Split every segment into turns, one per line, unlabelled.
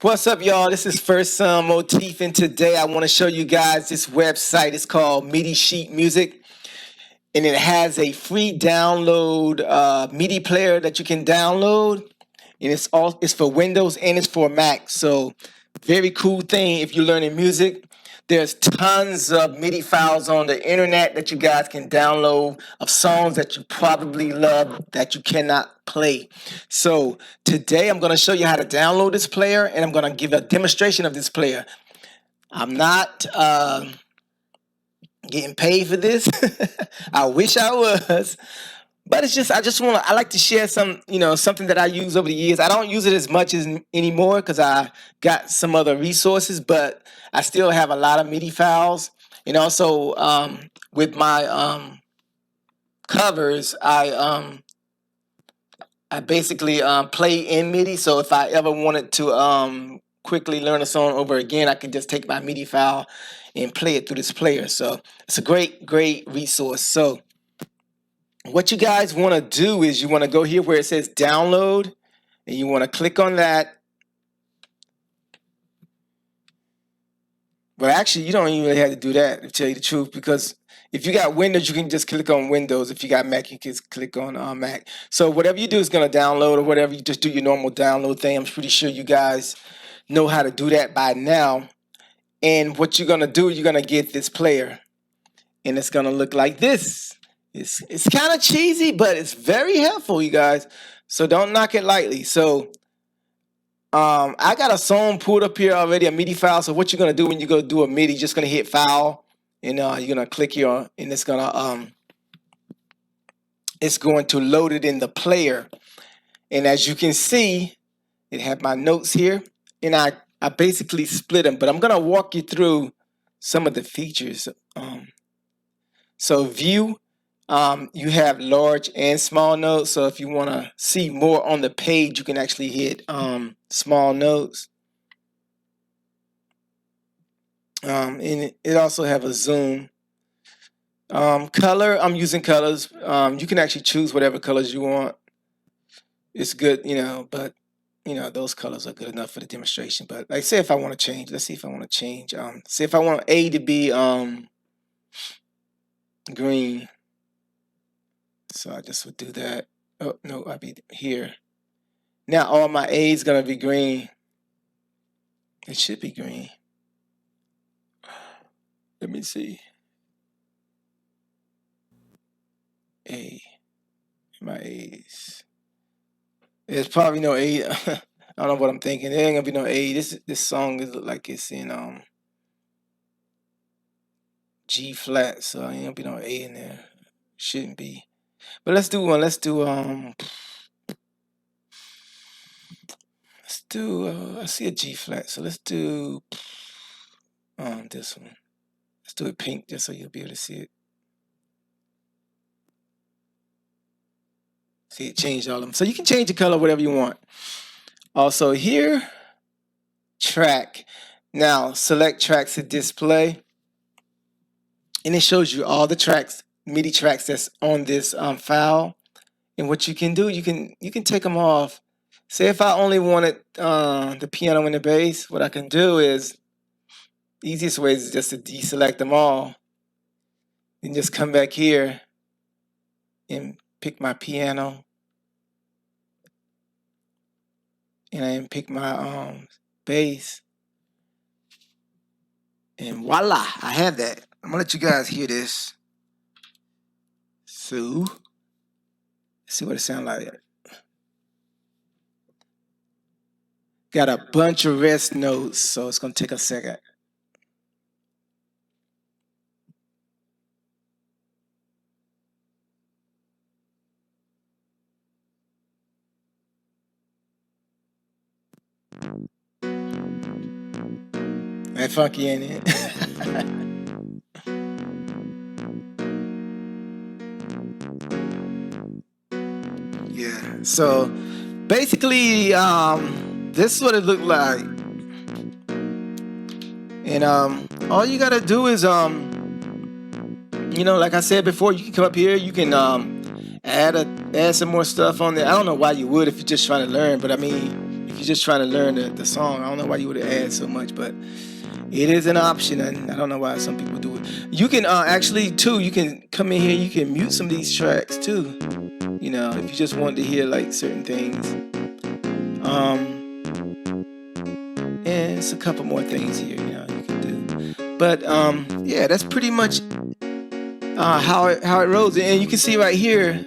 What's up, y'all? This is First Son Motif, and today I want to show you guys this website. It's called Midi Sheet Music, and it has a free download MIDI player that you can download, and it's for Windows and it's for Mac. So, very cool thing if you're learning music. There's tons of MIDI files on the internet that you guys can download of songs that you probably love that you cannot play. So today I'm going to show you how to download this player, and I'm going to give a demonstration of this player. I'm not getting paid for this. I wish I was. But it's just I like to share something that I use over the years. I don't use it as much as anymore because I got some other resources, but I still have a lot of MIDI files. And also with my covers, I basically play in MIDI. So if I ever wanted to quickly learn a song over again, I can just take my MIDI file and play it through this player. So it's a great resource. So what you guys want to do is you want to go here where it says download, and you want to click on that. But actually, you don't even really have to do that, to tell you the truth, because if you got Windows, you can just click on Windows. If you got Mac, you can just click on Mac. So whatever you do is going to download, or whatever, you just do your normal download thing. I'm pretty sure you guys know how to do that by now. And what you're going to do, you're going to get this player, and it's going to look like this. It's kind of cheesy, but it's very helpful, you guys. So don't knock it lightly. So I got a song pulled up here already, a MIDI file. So what you're gonna do when you go do a MIDI, just gonna hit File, and you're gonna click here, and it's going to load it in the player. And as you can see, it had my notes here, and I basically split them. But I'm gonna walk you through some of the features. So View. You have large and small notes. So if you want to see more on the page, you can actually hit small notes. And it also have a zoom. Color, I'm using colors. You can actually choose whatever colors you want. It's good, but those colors are good enough for the demonstration. But like, say if I want to change, let's see if I want to change. Say if I want A to be green. So I just would do that. Oh, no, I'd be here. Now all my A is going to be green. It should be green. Let me see. A. My A's. There's probably no A. I don't know what I'm thinking. There ain't going to be no A. This song is like it's in G flat. So there ain't going to be no A in there. Shouldn't be. But let's do one. I see a G flat, so let's do this one. Let's do it pink, just so you'll be able to see it. See, it changed all of them. So you can change the color whatever you want. Also here, track. Now select tracks to display, and it shows you all the tracks, MIDI tracks that's on this file. And what you can do, you can take them off. Say if I only wanted the piano and the bass, what I can do is, the easiest way is just to deselect them all, and just come back here and pick my piano, and pick my bass, and voila, I have that. I'm gonna let you guys hear this. So let's see what it sounds like. Got a bunch of rest notes, so it's gonna take a second. That funky, ain't it? Yeah. So basically, this is what it looked like. And all you gotta do is like I said before, you can come up here, you can add some more stuff on there. I don't know why you would if you're just trying to learn, but I mean, if you're just trying to learn the song, I don't know why you would add so much, but it is an option, and I don't know why some people do it. You can actually too. You can come in here. You can mute some of these tracks too. You know, if you just want to hear like certain things. And it's a couple more things here. You know, you can do. But yeah, that's pretty much how it rolls. And you can see right here.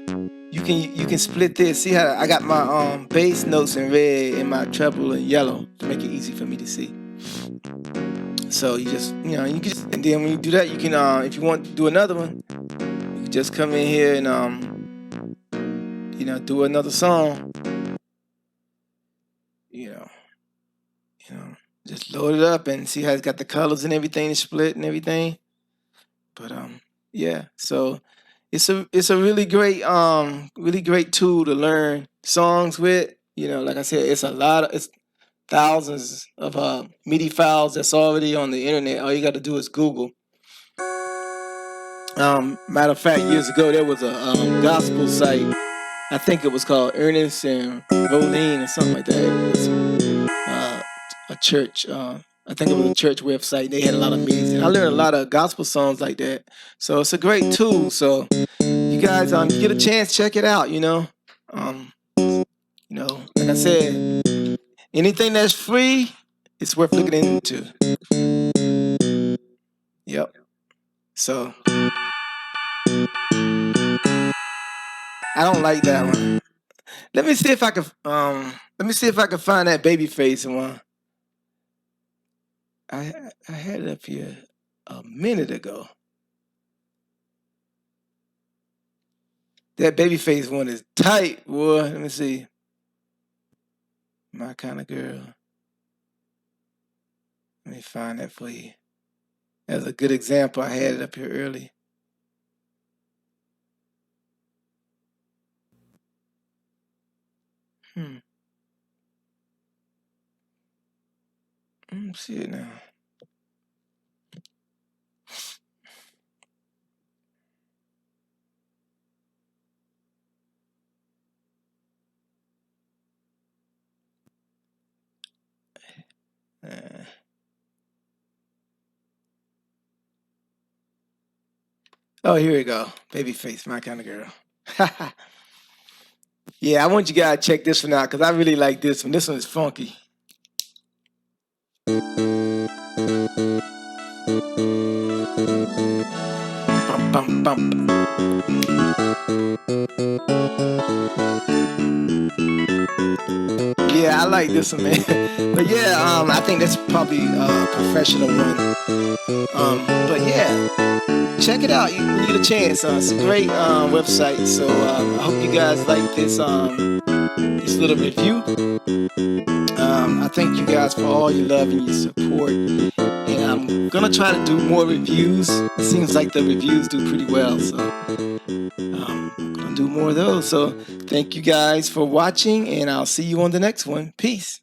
You can split this. See how I got my bass notes in red and my treble in yellow to make it easy for me to see. So you just, you know, you can just, and then when you do that, you can, if you want to do another one, you can just come in here and, you know, do another song. You know, just load it up and see how it's got the colors and everything, split and everything. But yeah, so it's a really great tool to learn songs with. You know, like I said, it's thousands of MIDI files that's already on the internet. All you got to do is Google. Matter of fact, years ago there was a gospel site. I think it was called Ernest and Rolene or something like that. It was a church. I think it was a church website. They had a lot of MIDIs, and I learned a lot of gospel songs like that. So it's a great tool. So you guys, get a chance, check it out. You know, like I said, anything that's free, it's worth looking into. Yep. So I don't like that one. Let me see if I can find that Babyface one. I had it up here a minute ago. That Babyface one is tight, boy. Let me see. My kind of girl. Let me find that for you. That's a good example. I had it up here early. Let me see it now. Oh, here we go. Babyface, my kind of girl. Yeah, I want you guys to check this one out because I really like this one. This one is funky. Bum, bum, bum. Yeah, I like this one, man. But yeah, I think that's probably a professional one. But yeah, check it out. You get a chance. It's a great website. So I hope you guys like this little review. I thank you guys for all your love and your support. And I'm gonna try to do more reviews. It seems like the reviews do pretty well, so I'm gonna do more of those. So thank you guys for watching, and I'll see you on the next one. Peace.